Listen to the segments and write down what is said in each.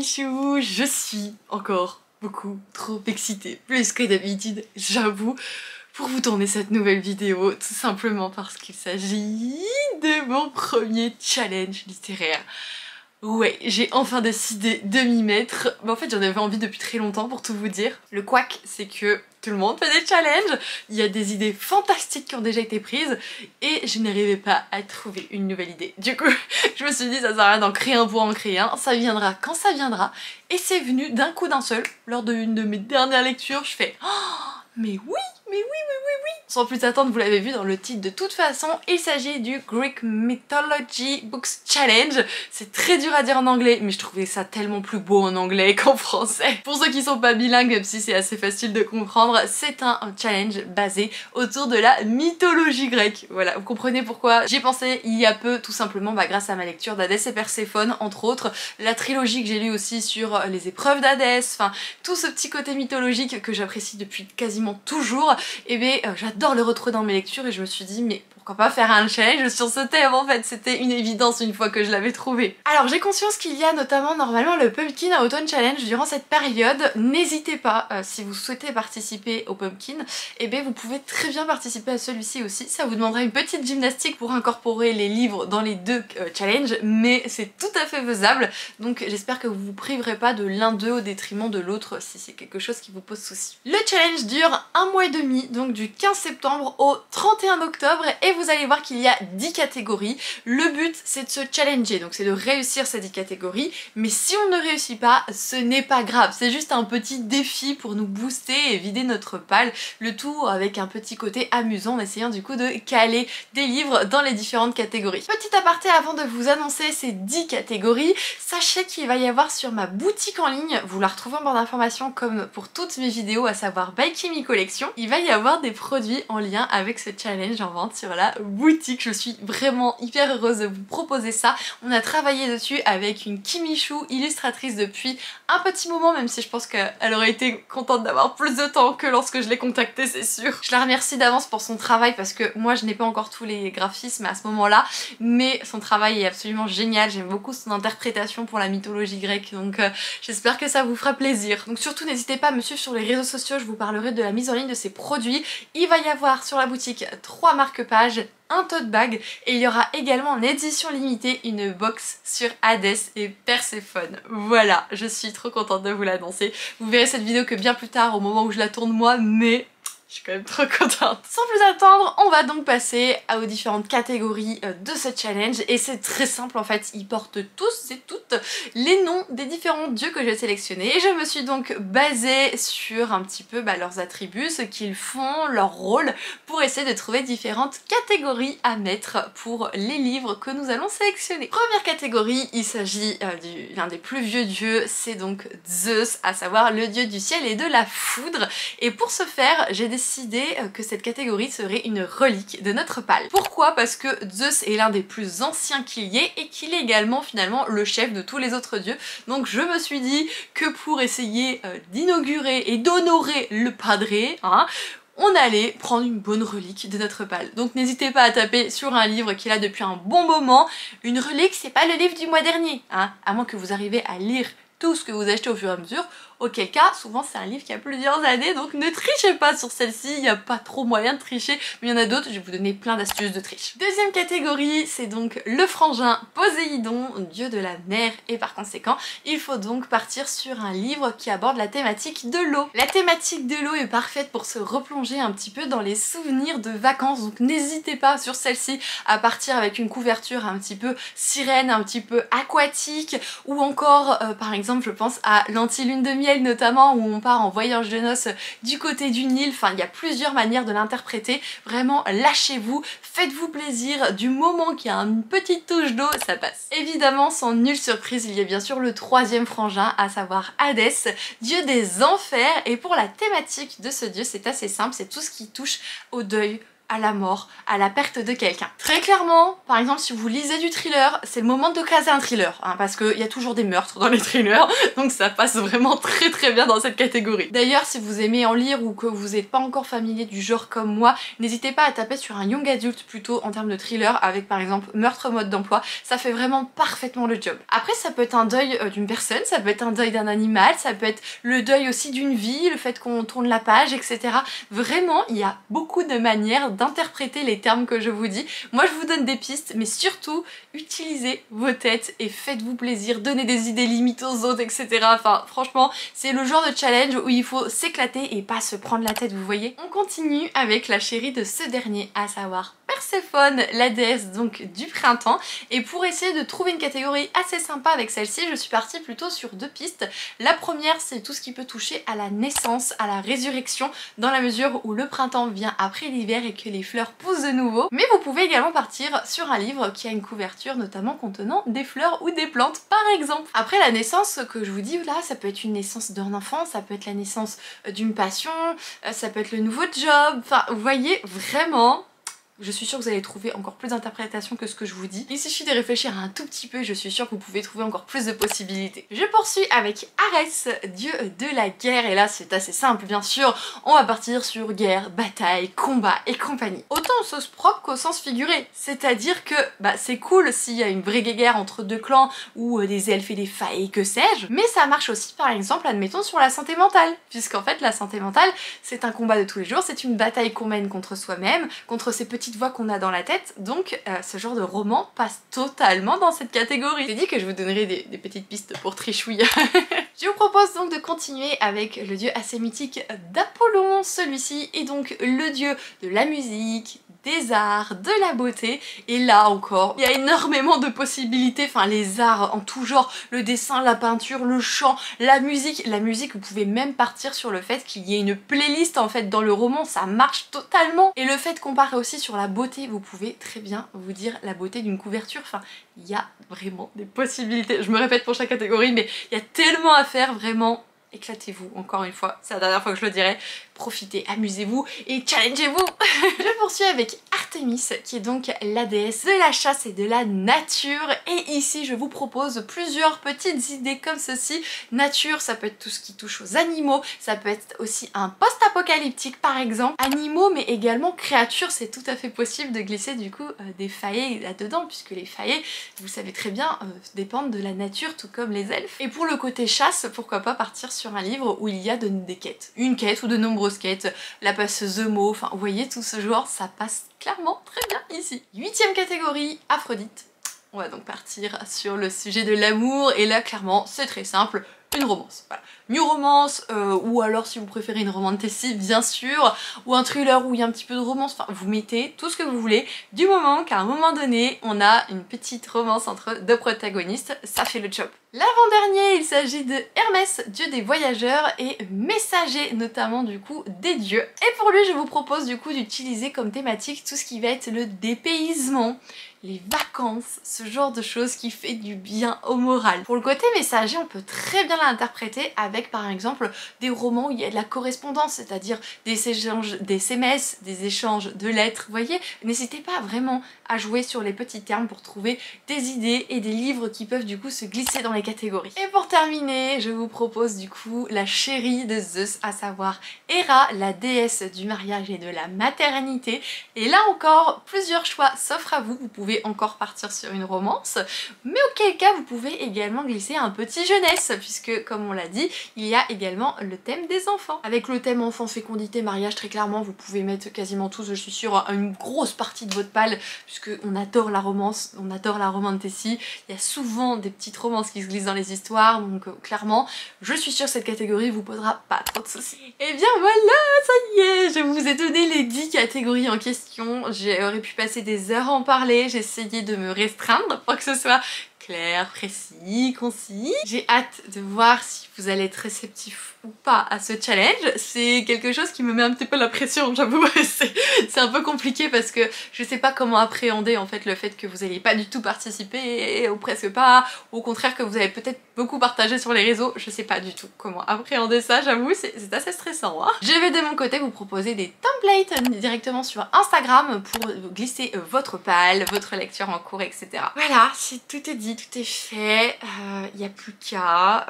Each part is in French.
Michou, je suis encore beaucoup trop excitée, plus que d'habitude, j'avoue, pour vous tourner cette nouvelle vidéo, tout simplement parce qu'il s'agit de mon premier challenge littéraire. Ouais, j'ai enfin décidé de m'y mettre. En fait, j'en avais envie depuis très longtemps pour tout vous dire. Le couac, c'est que tout le monde fait des challenges, il y a des idées fantastiques qui ont déjà été prises et je n'arrivais pas à trouver une nouvelle idée. Du coup, je me suis dit ça sert à rien d'en créer un pour en créer un, ça viendra quand ça viendra. Et c'est venu d'un coup d'un seul. Lors d'une de mes dernières lectures, je fais oh, mais oui. Sans plus attendre, vous l'avez vu dans le titre de toute façon, il s'agit du Greek Mythology Books Challenge. C'est très dur à dire en anglais, mais je trouvais ça tellement plus beau en anglais qu'en français. Pour ceux qui sont pas bilingues, même si c'est assez facile de comprendre, c'est un challenge basé autour de la mythologie grecque. Voilà, vous comprenez pourquoi j'y ai pensé il y a peu, tout simplement grâce à ma lecture d'Hadès et Perséphone, entre autres, la trilogie que j'ai lue aussi sur les épreuves d'Hadès, enfin tout ce petit côté mythologique que j'apprécie depuis quasiment toujours, et bien j'adore le retrouver dans mes lectures et je me suis dit mais pourquoi pas faire un challenge sur ce thème en fait, c'était une évidence une fois que je l'avais trouvé. Alors j'ai conscience qu'il y a notamment normalement le Pumpkin Autumn Challenge durant cette période, n'hésitez pas si vous souhaitez participer au Pumpkin, et bien vous pouvez très bien participer à celui-ci aussi, ça vous demandera une petite gymnastique pour incorporer les livres dans les deux challenges, mais c'est tout à fait faisable, donc j'espère que vous vous priverez pas de l'un d'eux au détriment de l'autre si c'est quelque chose qui vous pose souci. Le challenge dure 1 mois et demi, donc du 15 septembre au 31 octobre, et vous allez voir qu'il y a 10 catégories. Le but c'est de se challenger, donc c'est de réussir ces 10 catégories, mais si on ne réussit pas, ce n'est pas grave, c'est juste un petit défi pour nous booster et vider notre palle, le tout avec un petit côté amusant en essayant du coup de caler des livres dans les différentes catégories. Petit aparté avant de vous annoncer ces 10 catégories, sachez qu'il va y avoir sur ma boutique en ligne, vous la retrouvez en barre d'informations comme pour toutes mes vidéos, à savoir By Kimi Collection, il va y avoir des produits en lien avec ce challenge en vente sur la boutique. Je suis vraiment hyper heureuse de vous proposer ça. On a travaillé dessus avec une Kimichou, illustratrice depuis un petit moment, même si je pense qu'elle aurait été contente d'avoir plus de temps que lorsque je l'ai contactée, c'est sûr. Je la remercie d'avance pour son travail parce que moi je n'ai pas encore tous les graphismes à ce moment-là, mais son travail est absolument génial. J'aime beaucoup son interprétation pour la mythologie grecque, donc j'espère que ça vous fera plaisir. Donc surtout n'hésitez pas à me suivre sur les réseaux sociaux, je vous parlerai de la mise en ligne de ces produits. Il va y avoir sur la boutique 3 marque-pages, un tote bag, et il y aura également en édition limitée une box sur Hadès et Perséphone. Voilà, je suis trop contente de vous l'annoncer. Vous verrez cette vidéo que bien plus tard au moment où je la tourne moi, mais je suis quand même trop contente. Sans plus attendre, on va donc passer aux différentes catégories de ce challenge, et c'est très simple en fait, ils portent tous et toutes les noms des différents dieux que j'ai sélectionnés, et je me suis donc basée sur un petit peu leurs attributs, ce qu'ils font, leur rôle, pour essayer de trouver différentes catégories à mettre pour les livres que nous allons sélectionner. Première catégorie, il s'agit l'un des plus vieux dieux, c'est donc Zeus, à savoir le dieu du ciel et de la foudre, et pour ce faire, j'ai décidé que cette catégorie serait une relique de notre pal. Pourquoi? Parce que Zeus est l'un des plus anciens qu'il y ait et qu'il est également finalement le chef de tous les autres dieux. Donc je me suis dit que pour essayer d'inaugurer et d'honorer le padré, on allait prendre une bonne relique de notre pal. Donc n'hésitez pas à taper sur un livre qu'il a depuis un bon moment. Une relique, c'est pas le livre du mois dernier, à moins que vous arrivez à lire tout ce que vous achetez au fur et à mesure, auquel cas, souvent c'est un livre qui a plusieurs années, donc ne trichez pas sur celle-ci, il n'y a pas trop moyen de tricher, mais il y en a d'autres, je vais vous donner plein d'astuces de triche. Deuxième catégorie, c'est donc le frangin Poséidon, dieu de la mer, et par conséquent, il faut donc partir sur un livre qui aborde la thématique de l'eau. La thématique de l'eau est parfaite pour se replonger un petit peu dans les souvenirs de vacances, donc n'hésitez pas sur celle-ci à partir avec une couverture un petit peu sirène, un petit peu aquatique, ou encore, par exemple, je pense à l'anti-lune de miel notamment, où on part en voyage de noces du côté du Nil. Enfin, il y a plusieurs manières de l'interpréter. Vraiment, lâchez-vous, faites-vous plaisir, du moment qu'il y a une petite touche d'eau, ça passe. Évidemment, sans nulle surprise, il y a bien sûr le troisième frangin, à savoir Hadès, dieu des enfers, et pour la thématique de ce dieu, c'est assez simple, c'est tout ce qui touche au deuil, à la mort, à la perte de quelqu'un. Très clairement, par exemple si vous lisez du thriller, c'est le moment de caser un thriller, hein, parce qu'il y a toujours des meurtres dans les thrillers, donc ça passe vraiment très bien dans cette catégorie. D'ailleurs, si vous aimez en lire ou que vous n'êtes pas encore familier du genre comme moi, n'hésitez pas à taper sur un young adulte plutôt en termes de thriller, avec par exemple Meurtre mode d'emploi, ça fait vraiment parfaitement le job. Après ça peut être un deuil d'une personne, ça peut être un deuil d'un animal, ça peut être le deuil aussi d'une vie, le fait qu'on tourne la page, etc. Vraiment, il y a beaucoup de manières d'interpréter les termes que je vous dis. Moi je vous donne des pistes, mais surtout utilisez vos têtes et faites-vous plaisir, donnez des idées limites aux autres, etc. Enfin franchement, c'est le genre de challenge où il faut s'éclater et pas se prendre la tête, vous voyez. On continue avec la chérie de ce dernier, à savoir Perséphone, la déesse donc du printemps. Et pour essayer de trouver une catégorie assez sympa avec celle-ci, je suis partie plutôt sur deux pistes. La première, c'est tout ce qui peut toucher à la naissance, à la résurrection, dans la mesure où le printemps vient après l'hiver et que les fleurs poussent de nouveau. Mais vous pouvez également partir sur un livre qui a une couverture notamment contenant des fleurs ou des plantes par exemple. Après la naissance que je vous dis là, ça peut être une naissance d'un enfant, ça peut être la naissance d'une passion, ça peut être le nouveau job, enfin vous voyez vraiment. Je suis sûre que vous allez trouver encore plus d'interprétations que ce que je vous dis. Il suffit de réfléchir un tout petit peu, je suis sûre que vous pouvez trouver encore plus de possibilités. Je poursuis avec Arès, dieu de la guerre, et là c'est assez simple bien sûr, on va partir sur guerre, bataille, combat et compagnie. Autant au sens propre qu'au sens figuré, c'est-à-dire que c'est cool s'il y a une vraie guerre entre deux clans ou des elfes et des failles, que sais-je, mais ça marche aussi par exemple, admettons, sur la santé mentale, puisqu'en fait la santé mentale c'est un combat de tous les jours, c'est une bataille qu'on mène contre soi-même, contre ses petits voix qu'on a dans la tête, donc ce genre de roman passe totalement dans cette catégorie. J'ai dit que je vous donnerais des petites pistes pour trichouille. Je vous propose donc de continuer avec le dieu assez mythique d'Apollon. Celui-ci est donc le dieu de la musique, des arts, de la beauté, et là encore il y a énormément de possibilités, enfin les arts en tout genre, le dessin, la peinture, le chant, la musique, vous pouvez même partir sur le fait qu'il y ait une playlist en fait dans le roman, ça marche totalement. Et le fait qu'on part aussi sur la beauté, vous pouvez très bien vous dire la beauté d'une couverture, enfin il y a vraiment des possibilités, je me répète pour chaque catégorie mais il y a tellement à faire, vraiment. Éclatez-vous, encore une fois, c'est la dernière fois que je le dirai. Profitez, amusez-vous et challengez-vous. Je poursuis avec Artémis, qui est donc la déesse de la chasse et de la nature. Et ici, je vous propose plusieurs petites idées comme ceci. Nature, ça peut être tout ce qui touche aux animaux, ça peut être aussi un post-apocalyptique par exemple. Animaux, mais également créatures, c'est tout à fait possible de glisser du coup des faillés là-dedans, puisque les faillés, vous savez très bien, dépendent de la nature, tout comme les elfes. Et pour le côté chasse, pourquoi pas partir sur un livre où il y a des quêtes. Une quête ou de nombreuses quêtes, la passeuse de mots, enfin vous voyez tout ce genre, ça passe clairement très bien ici. 8e catégorie, Aphrodite. On va donc partir sur le sujet de l'amour et là clairement c'est très simple, une romance. Voilà. New romance, ou alors si vous préférez une romantasy bien sûr, ou un thriller où il y a un petit peu de romance, enfin vous mettez tout ce que vous voulez, du moment qu'à un moment donné on a une petite romance entre deux protagonistes, ça fait le job. L'avant-dernier, il s'agit de Hermès, dieu des voyageurs et messager notamment du coup des dieux. Et pour lui je vous propose du coup d'utiliser comme thématique tout ce qui va être le dépaysement, les vacances, ce genre de choses qui fait du bien au moral. Pour le côté messager, on peut très bien l'interpréter avec par exemple des romans où il y a de la correspondance, c'est-à-dire des échanges, des SMS, des échanges de lettres, vous voyez. N'hésitez pas vraiment à jouer sur les petits termes pour trouver des idées et des livres qui peuvent du coup se glisser dans les catégories. Et pour terminer, je vous propose du coup la chérie de Zeus, à savoir Héra, la déesse du mariage et de la maternité. Et là encore, plusieurs choix s'offrent à vous, vous pouvez encore partir sur une romance, mais auquel cas vous pouvez également glisser un petit jeunesse, puisque comme on l'a dit, il y a également le thème des enfants. Avec le thème enfant, fécondité, mariage, très clairement vous pouvez mettre quasiment tous, je suis sûre, une grosse partie de votre palle, puisque on adore la romance, on adore la romantasy, il y a souvent des petites romances qui se glissent dans les histoires, donc clairement, je suis sûre que cette catégorie vous posera pas trop de soucis. Et bien voilà, ça y est, je vous ai donné les 10 catégories en question, j'aurais pu passer des heures à en parler, j'ai essayé de me restreindre pour que ce soit clair, précis, concis. J'ai hâte de voir si vous allez être réceptif ou pas à ce challenge. C'est quelque chose qui me met un petit peu la pression, j'avoue. C'est un peu compliqué parce que je sais pas comment appréhender en fait le fait que vous n'ayez pas du tout participé ou presque pas, ou au contraire que vous avez peut-être beaucoup partagé sur les réseaux. Je sais pas du tout comment appréhender ça, j'avoue, c'est assez stressant. Hein. Je vais de mon côté vous proposer des templates directement sur Instagram pour glisser votre pal, votre lecture en cours, etc. Voilà, tout est dit, tout est fait, il n'y a plus qu'à...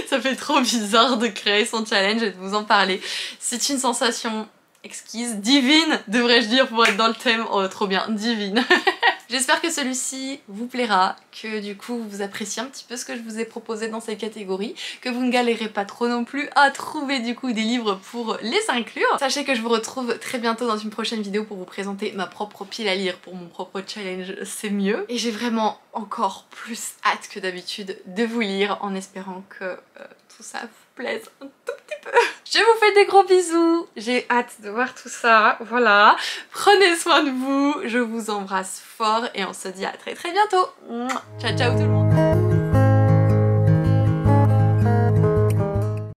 Ça fait trop bizarre de créer son challenge et de vous en parler. C'est une sensation exquise, divine, devrais-je dire pour être dans le thème. Oh trop bien, divine. J'espère que celui-ci vous plaira, que du coup vous appréciez un petit peu ce que je vous ai proposé dans cette catégorie, que vous ne galérez pas trop non plus à trouver du coup des livres pour les inclure. Sachez que je vous retrouve très bientôt dans une prochaine vidéo pour vous présenter ma propre pile à lire pour mon propre challenge, c'est mieux. Et j'ai vraiment encore plus hâte que d'habitude de vous lire en espérant que tout ça vous plaise un tout petit peu. Je vous fais des gros bisous, j'ai hâte de voir tout ça, voilà. Prenez soin de vous, je vous embrasse fort et on se dit à très bientôt. Ciao ciao tout le monde.